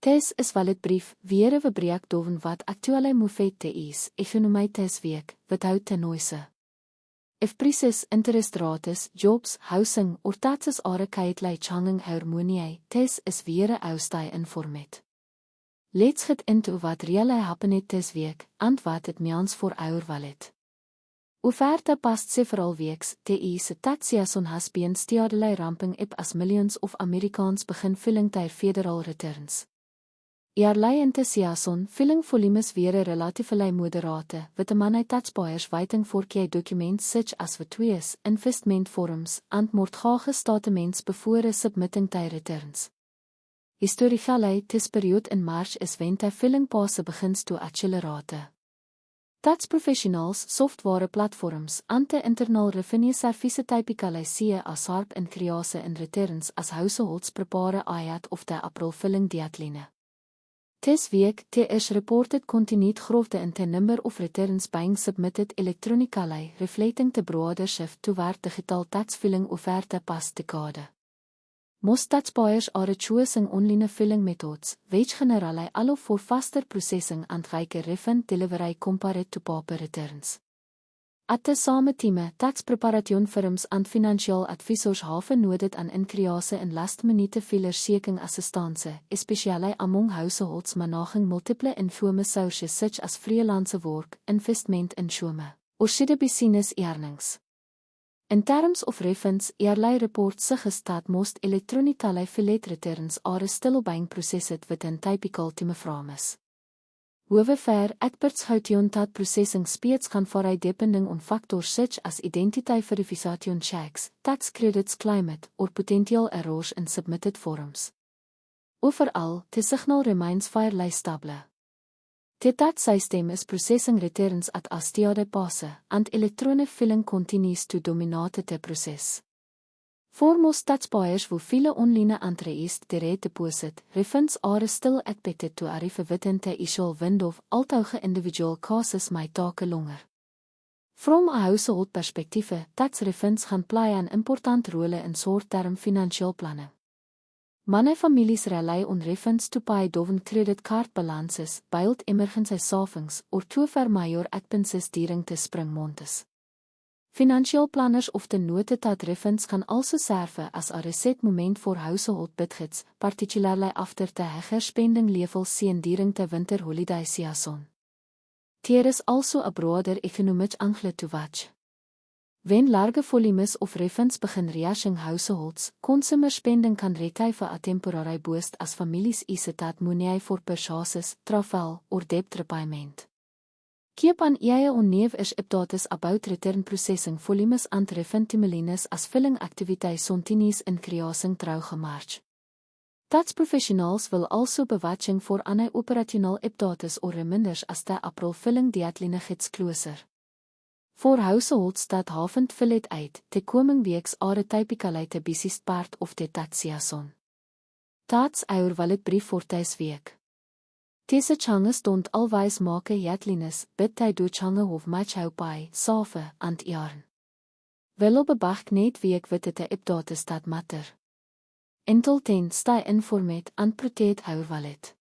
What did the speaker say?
Tes is validbrief, weer we breek doven wat actuele moefet te is, ekonomie tes week, wat hout te noise. If prices, interest rates, jobs, housing, or taxes are keitlei changing harmonie, tes is weer oustai informet. Let's get into wat really happened tes week, and wat het means voor our wallet. Offerte past several weeks, te is taxation has been steadily ramping up as millions of Americans begin filling their federal returns. Eerlei enthusiasm, filling volumes weer relatively moderate, with the money taxpayers waiting for key documents such as VTW's, investment forms, and mortgage statements before submitting their returns. Historically, this period in March is when the filling pace begins to accelerate. Tax professionals, software platforms, and the internal revenue service typically see as sharp increase in returns as households prepare ahead of the April filling deadline. This week, there is reported continued growth in the number of returns being submitted electronically, reflecting the broader shift toward digital tax filing over the past decade. Most taxpayers are choosing online filing methods, which generally allow for faster processing and quicker refund delivery compared to paper returns. At the same time, tax preparation firms and financial advisors have noted an increase in last-minute filer seeking assistance, especially among households managing multiple income sources such as freelance work, investment income, or business earnings. In terms of refunds, eerlei reports suggest that most electronically filed returns are still being processed within typical timeframes. However, experts houden dat processing speeds kan vary depending on factors such as identity verification checks, tax credits climate, or potential errors in submitted forms. Overall, the signal remains fairly stable. The tax system is processing returns at a steady pace, and electronic filing continues to dominate the process. For most taxpayers who file online interest direct deposit, refunds are still expected to arrive within the initial window, although individual cases might take longer. From a household perspective, tax refunds can play an important role in short-term financial planning. Many families rely on refunds to pay down credit card balances, build emergency savings, or to cover major expenses during the spring months. Financial planners often note that refunds can also serve as a reset moment for household budgets, particularly after the higher spending levels seen during the winter holiday season. There is also a broader economic angle to watch. When large volumes of refunds begin reaching households, consumer spending can receive a temporary boost as families use that money for purchases, travel, or debt repayment. Keep an eye on news updates about return processing volumes and refund timelines as filling activities continues increasing through March. Tax professionals will also be watching for any operational updates or reminders as the April filling deadline gets closer. For households that haven't filled uit, the coming weeks are typically the busiest part of the tax season. That's our validbrief for this week. Deze change stond always make jetlines, bid hij do change of match hou pai, save, and yarn. Wel bebach net week witte te updates dat matter. Until then, stay informed and protect our wallet.